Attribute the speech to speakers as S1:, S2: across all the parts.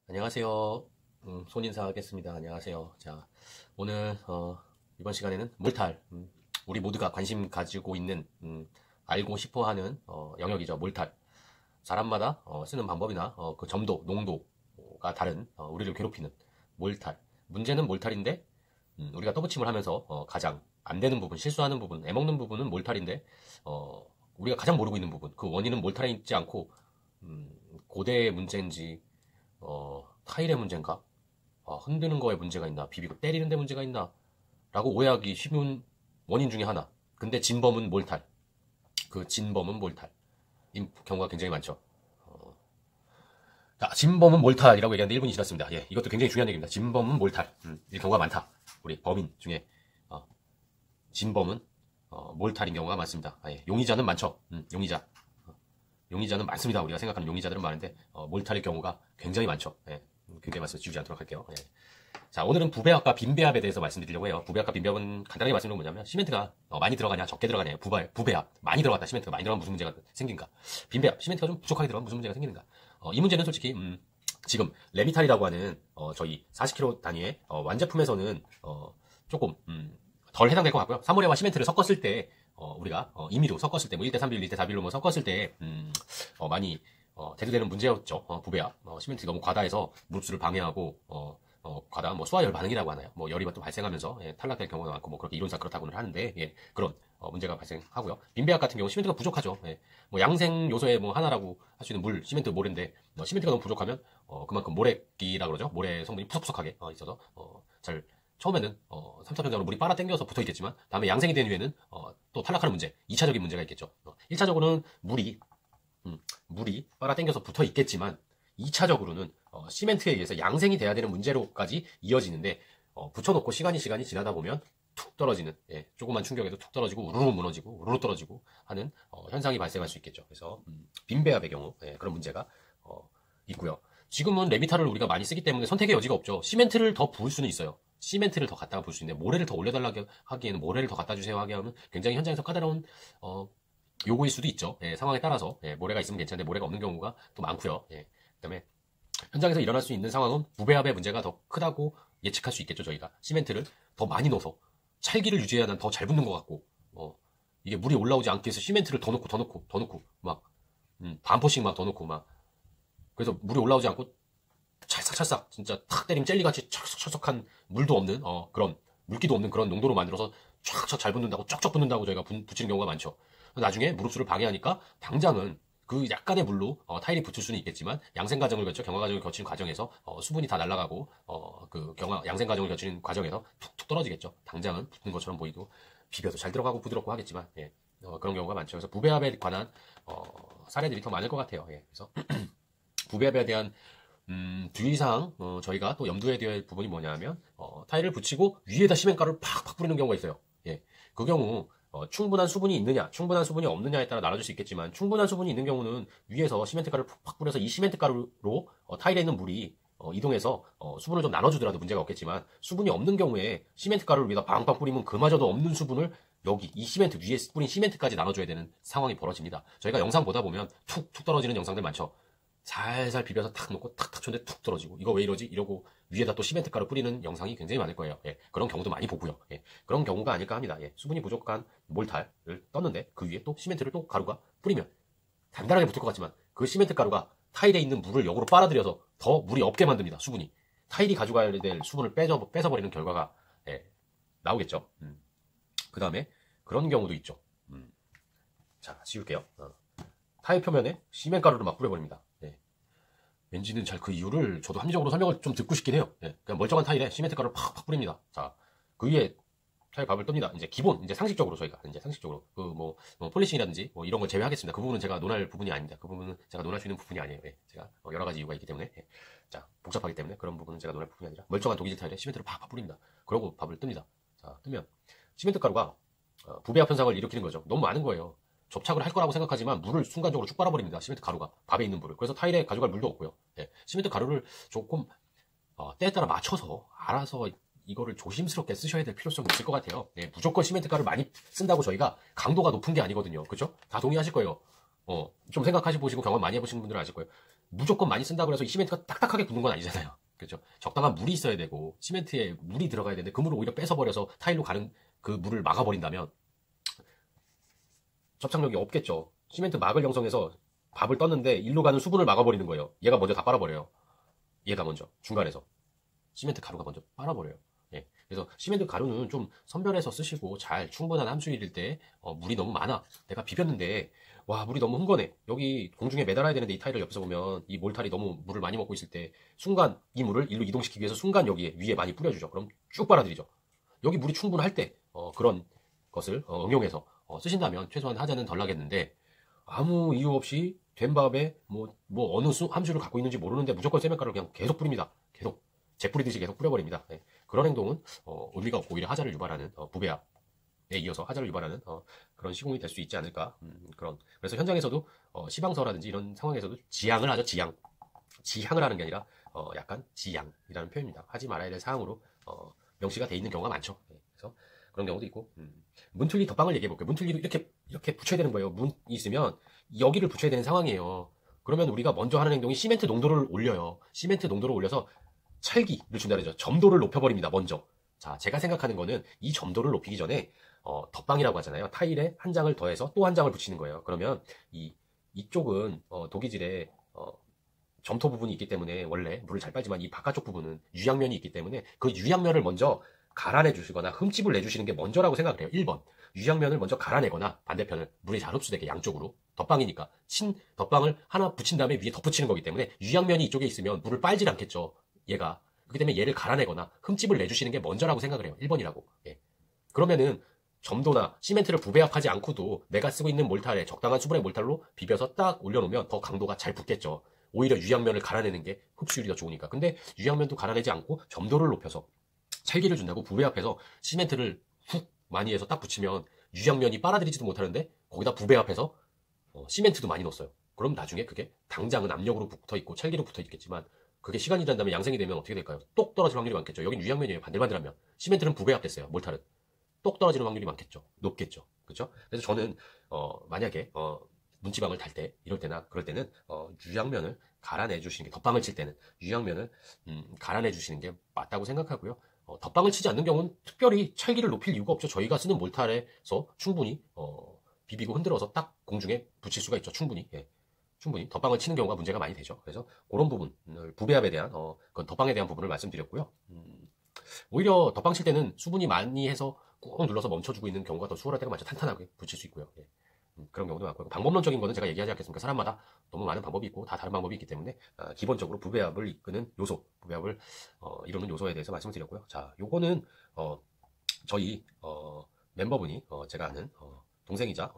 S1: 안녕하세요. 손인사 하겠습니다. 안녕하세요. 자, 오늘, 이번 시간에는 몰탈. 우리 모두가 관심 가지고 있는, 알고 싶어 하는, 영역이죠. 몰탈. 사람마다, 쓰는 방법이나, 그 점도, 농도가 다른, 우리를 괴롭히는 몰탈. 문제는 몰탈인데, 우리가 떠붙임을 하면서, 가장 안 되는 부분, 실수하는 부분, 애먹는 부분은 몰탈인데, 우리가 가장 모르고 있는 부분, 그 원인은 몰탈에 있지 않고, 고대의 문제인지, 타일의 문제인가? 흔드는 거에 문제가 있나? 비비고 때리는 데 문제가 있나? 라고 오해하기 쉬운 원인 중에 하나. 근데 진범은 몰탈. 그 진범은 몰탈. 인 경우가 굉장히 많죠. 자, 진범은 몰탈이라고 얘기하는데 1분이 지났습니다. 예, 이것도 굉장히 중요한 얘기입니다. 진범은 몰탈. 이 경우가 많다. 우리 범인 중에, 진범은, 몰탈인 경우가 많습니다. 예, 용의자는 많죠. 용의자. 용의자는 많습니다. 우리가 생각하는 용의자들은 많은데 몰탈의 경우가 굉장히 많죠. 예, 굉장히 말씀 지우지 않도록 할게요. 예. 자, 오늘은 부배합과 빈배합에 대해서 말씀드리려고 해요. 부배합과 빈배합은 간단하게 말씀드리면 뭐냐면 시멘트가 많이 들어가냐 적게 들어가냐. 부배합 많이 들어갔다. 시멘트가 많이 들어가면 무슨 문제가 생긴가. 빈배합 시멘트가 좀 부족하게 들어가면 무슨 문제가 생기는가. 이 문제는 솔직히 지금 레미탈이라고 하는 저희 40kg 단위의 완제품에서는 조금 덜 해당될 것 같고요. 사모레와 시멘트를 섞었을 때 우리가 임의로 섞었을 때 뭐 1대 3비율, 1대 4비율로 뭐 섞었을 때 많이 대두되는 문제였죠. 부배합. 시멘트 너무 과다해서 무릎수를 방해하고 과다 뭐 수화열 반응이라고 하나요? 뭐 열이 또 발생하면서 탈락될 경우가 많고 뭐 그렇게 이론상 그렇다고는 하는데 예, 그런 문제가 발생하고요. 빈배합 같은 경우 시멘트가 부족하죠. 예. 뭐 양생 요소의 뭐 하나라고 할 수 있는 물, 시멘트, 모래인데 시멘트가 너무 부족하면 그만큼 모래기라 그러죠. 모래 성분이 푸석푸석하게 있어서 잘 처음에는 3차 변장으로 물이 빨아 당겨서 붙어 있겠지만 다음에 양생이 된 후에는 또 탈락하는 문제, 2차적인 문제가 있겠죠. 1차적으로는 물이 빨아 당겨서 붙어 있겠지만 2차적으로는 시멘트에 의해서 양생이 돼야 되는 문제로까지 이어지는데 붙여놓고 시간이 지나다 보면 툭 떨어지는 조그만 충격에도 툭 떨어지고 우르르 무너지고 우르르 떨어지고 하는 현상이 발생할 수 있겠죠. 그래서 빈배합의 경우 그런 문제가 있고요. 지금은 레미탈을 우리가 많이 쓰기 때문에 선택의 여지가 없죠. 시멘트를 더 부을 수는 있어요. 시멘트를 더 갖다가 부을 수 있는데 모래를 더 올려달라고 하기에는 모래를 더 갖다 주세요 하게 하면 굉장히 현장에서 까다로운 요구일 수도 있죠. 상황에 따라서 모래가 있으면 괜찮은데 모래가 없는 경우가 또 많고요. 그다음에 현장에서 일어날 수 있는 상황은 부배합의 문제가 더 크다고 예측할 수 있겠죠. 저희가 시멘트를 더 많이 넣어서 찰기를 유지해야 난 더 잘 붙는 것 같고 이게 물이 올라오지 않게 해서 시멘트를 더 넣고 막 반포씩 막 더 넣고 막 그래서 물이 올라오지 않고 찰싹찰싹 진짜 탁 때리면 젤리같이 찰싹찰싹한 물도 없는 그런 물기도 없는 그런 농도로 만들어서 촥촥 잘 붙는다고 쩍쩍 붙는다고 저희가 붙이는 경우가 많죠. 나중에 무릎수를 방해하니까 당장은 그 약간의 물로 타일이 붙을 수는 있겠지만 양생 과정을 거쳐 경화 과정을 거치는 과정에서 수분이 다 날아가고 그 양생 과정을 거치는 과정에서 툭툭 떨어지겠죠. 당장은 붙는 것처럼 보이고 비벼도 잘 들어가고 부드럽고 하겠지만 그런 경우가 많죠. 그래서 부배합에 관한 사례들이 더 많을 것 같아요. 그래서 부배합에 대한 주의사항 저희가 또 염두에 둬야 할 부분이 뭐냐면 타일을 붙이고 위에다 시멘가루를 팍팍 뿌리는 경우가 있어요. 그 경우 충분한 수분이 있느냐 충분한 수분이 없느냐에 따라 나눠질 수 있겠지만 충분한 수분이 있는 경우는 위에서 시멘트 가루를 팍팍 뿌려서 이 시멘트 가루로 타일에 있는 물이 이동해서 수분을 좀 나눠주더라도 문제가 없겠지만 수분이 없는 경우에 시멘트 가루를 위에다 방방 뿌리면 그마저도 없는 수분을 여기 이 시멘트 위에 뿌린 시멘트까지 나눠줘야 되는 상황이 벌어집니다. 저희가 영상 보다 보면 툭툭 떨어지는 영상들 많죠. 살살 비벼서 탁 놓고 탁탁 쳤는데 툭 떨어지고 이거 왜 이러지? 이러고 위에다 또 시멘트 가루 뿌리는 영상이 굉장히 많을 거예요. 그런 경우도 많이 보고요. 그런 경우가 아닐까 합니다. 수분이 부족한 몰탈을 떴는데 그 위에 또 시멘트를 또 가루가 뿌리면 단단하게 붙을 것 같지만 그 시멘트 가루가 타일에 있는 물을 역으로 빨아들여서 더 물이 없게 만듭니다. 수분이. 타일이 가져가야 될 수분을 뺏어버리는 결과가 나오겠죠. 그 다음에 그런 경우도 있죠. 자, 지울게요. 타일 표면에 시멘 가루를 막 뿌려버립니다. 왠지는 잘 그 이유를 저도 합리적으로 설명을 좀 듣고 싶긴 해요. 그냥 멀쩡한 타일에 시멘트 가루를 팍팍 뿌립니다. 자, 그 위에 타일 밥을 뜹니다. 이제 기본, 이제 상식적으로 저희가, 이제 상식적으로, 폴리싱이라든지 뭐 이런 걸 제외하겠습니다. 그 부분은 제가 논할 부분이 아닙니다. 그 부분은 제가 논할 수 있는 부분이 아니에요. 제가 여러 가지 이유가 있기 때문에. 자, 복잡하기 때문에 그런 부분은 제가 논할 부분이 아니라 멀쩡한 독일질 타일에 시멘트를 팍팍 뿌립니다. 그러고 밥을 뜹니다. 자, 뜨면 시멘트 가루가 부배합 현상을 일으키는 거죠. 너무 많은 거예요. 접착을 할 거라고 생각하지만 물을 순간적으로 쭉 빨아버립니다. 시멘트 가루가 밥에 있는 물을. 그래서 타일에 가져갈 물도 없고요. 시멘트 가루를 조금 때에 따라 맞춰서 알아서 이거를 조심스럽게 쓰셔야 될 필요성이 있을 것 같아요. 무조건 시멘트 가루를 많이 쓴다고 저희가 강도가 높은 게 아니거든요. 그죠? 다 동의하실 거예요. 좀 생각하시 보시고 경험 많이 해보시는 분들은 아실 거예요. 무조건 많이 쓴다고 해서 이 시멘트가 딱딱하게 굳는 건 아니잖아요. 그렇죠? 적당한 물이 있어야 되고 시멘트에 물이 들어가야 되는데 그 물을 오히려 뺏어버려서 타일로 가는 그 물을 막아버린다면 접착력이 없겠죠. 시멘트 막을 형성해서 밥을 떴는데 일로 가는 수분을 막아버리는 거예요. 얘가 먼저 다 빨아버려요. 얘가 먼저 중간에서 시멘트 가루가 먼저 빨아버려요. 예. 그래서 시멘트 가루는 좀 선별해서 쓰시고 잘 충분한 함수일일 때 물이 너무 많아. 내가 비볐는데 와 물이 너무 흥건해. 여기 공중에 매달아야 되는데 이 타일을 옆에서 보면 이 몰탈이 너무 물을 많이 먹고 있을 때 순간 이 물을 일로 이동시키기 위해서 순간 여기에 위에 많이 뿌려주죠. 그럼 쭉 빨아들이죠. 여기 물이 충분할 때 그런 것을 응용해서 쓰신다면 최소한 하자는 덜 나겠는데 아무 이유 없이 된 밥에 뭐 어느 함수를 갖고 있는지 모르는데 무조건 세면가루를 그냥 계속 뿌립니다. 계속 재 뿌리듯이 계속 뿌려버립니다. 예. 그런 행동은 의미가 없고 오히려 하자를 유발하는 부배압에 이어서 하자를 유발하는 그런 시공이 될 수 있지 않을까. 그래서 현장에서도 시방서라든지 이런 상황에서도 지양을 하죠. 지향을 하는 게 아니라 약간 지양이라는 표현입니다. 하지 말아야 될 사항으로 명시가 돼 있는 경우가 많죠. 예. 그래서 그런 경우도 있고 문틀리 덧방을 얘기해 볼게요. 문틀리도 이렇게 붙여야 되는 거예요. 문이 있으면 여기를 붙여야 되는 상황이에요. 그러면 우리가 먼저 하는 행동이 시멘트 농도를 올려요. 시멘트 농도를 올려서 찰기를 준다 그러죠. 점도를 높여버립니다. 먼저. 자, 제가 생각하는 거는 이 점도를 높이기 전에 덧방이라고 하잖아요. 타일에 한 장을 더해서 또 한 장을 붙이는 거예요. 그러면 이쪽은 도기질에 점토 부분이 있기 때문에 원래 물을 잘 빨지만 이 바깥쪽 부분은 유양면이 있기 때문에 그 유양면을 먼저 갈아내 주시거나 흠집을 내주시는 게 먼저라고 생각을 해요. 1번. 유양면을 먼저 갈아내거나 반대편을 물이 잘 흡수되게 양쪽으로 덧방이니까 덧방을 하나 붙인 다음에 위에 덧붙이는 거기 때문에 유양면이 이쪽에 있으면 물을 빨질 않겠죠. 얘가. 그렇기 때문에 얘를 갈아내거나 흠집을 내주시는 게 먼저라고 생각을 해요. 1번이라고. 예. 그러면은 점도나 시멘트를 부배합하지 않고도 내가 쓰고 있는 몰탈에 적당한 수분의 몰탈로 비벼서 딱 올려놓으면 더 강도가 잘 붙겠죠. 오히려 유양면을 갈아내는 게 흡수율이 더 좋으니까. 근데 유양면도 갈아내지 않고 점도를 높여서 찰기를 준다고 부배합해서 시멘트를 훅 많이 해서 딱 붙이면 유양면이 빨아들이지도 못하는데 거기다 부배합해서 시멘트도 많이 넣었어요. 그럼 나중에 그게 당장은 압력으로 붙어있고 찰기로 붙어있겠지만 그게 시간이 지난 다음에 양생이 되면 어떻게 될까요? 똑 떨어질 확률이 많겠죠. 여긴 유양면이에요. 반들반들하면. 시멘트는 부배합됐어요. 몰탈은. 똑 떨어지는 확률이 많겠죠. 높겠죠. 그렇죠? 그래서 저는 만약에 문지방을 탈 때 이럴 때나 그럴 때는 유양면을 갈아내 주시는 게 덧방을 칠 때는 유양면을 갈아내 주시는 게 맞다고 생각하고요. 덧방을 치지 않는 경우는 특별히 찰기를 높일 이유가 없죠. 저희가 쓰는 몰탈에서 충분히 비비고 흔들어서 딱 공중에 붙일 수가 있죠. 충분히. 예. 충분히 덧방을 치는 경우가 문제가 많이 되죠. 그래서 그런 부분을 부배합에 대한 그건 덧방에 대한 부분을 말씀드렸고요. 오히려 덧방 칠 때는 수분이 많이 해서 꾹 눌러서 멈춰주고 있는 경우가 더 수월할 때가 많죠. 탄탄하게 붙일 수 있고요. 예. 그런 경우도 많고 방법론적인 거는 제가 얘기하지 않겠습니까? 사람마다 너무 많은 방법이 있고 다 다른 방법이 있기 때문에 기본적으로 부배합을 이끄는 요소, 부배합을 이루는 요소에 대해서 말씀을 드렸고요. 자, 요거는 저희 멤버분이 제가 아는 동생이자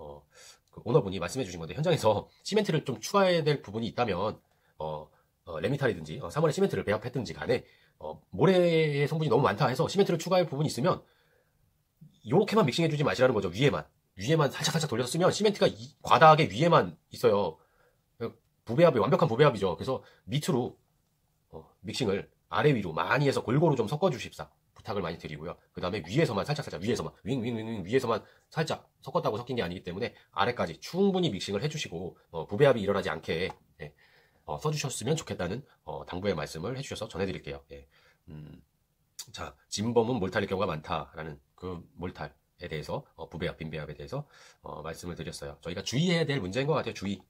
S1: 그 오너분이 말씀해 주신 건데 현장에서 시멘트를 좀 추가해야 될 부분이 있다면 레미탈이든지 3월에 시멘트를 배합했든지 간에 모래의 성분이 너무 많다 해서 시멘트를 추가할 부분이 있으면 요렇게만 믹싱해 주지 마시라는 거죠. 위에만 살짝 돌려서 쓰면 시멘트가 과다하게 위에만 있어요. 부배합이 완벽한 부배합이죠. 그래서 밑으로 믹싱을 아래 위로 많이 해서 골고루 좀 섞어 주십사 부탁을 많이 드리고요. 그 다음에 위에서만 살짝 위에서만 윙 위에서만 살짝 섞었다고 섞인 게 아니기 때문에 아래까지 충분히 믹싱을 해주시고 부배합이 일어나지 않게 써주셨으면 좋겠다는 당부의 말씀을 해주셔서 전해드릴게요. 예. 자, 진범은 몰탈일 경우가 많다라는 그 몰탈에 대해서 부배합, 빈배합에 대해서 말씀을 드렸어요. 저희가 주의해야 될 문제인 것 같아요. 주의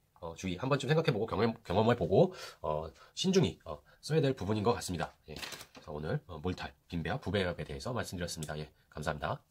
S1: 한 번쯤 생각해보고 경험해보고 신중히 써야 될 부분인 것 같습니다. 예. 그래서 오늘 몰탈, 빈배합, 부배합에 대해서 말씀드렸습니다. 예, 감사합니다.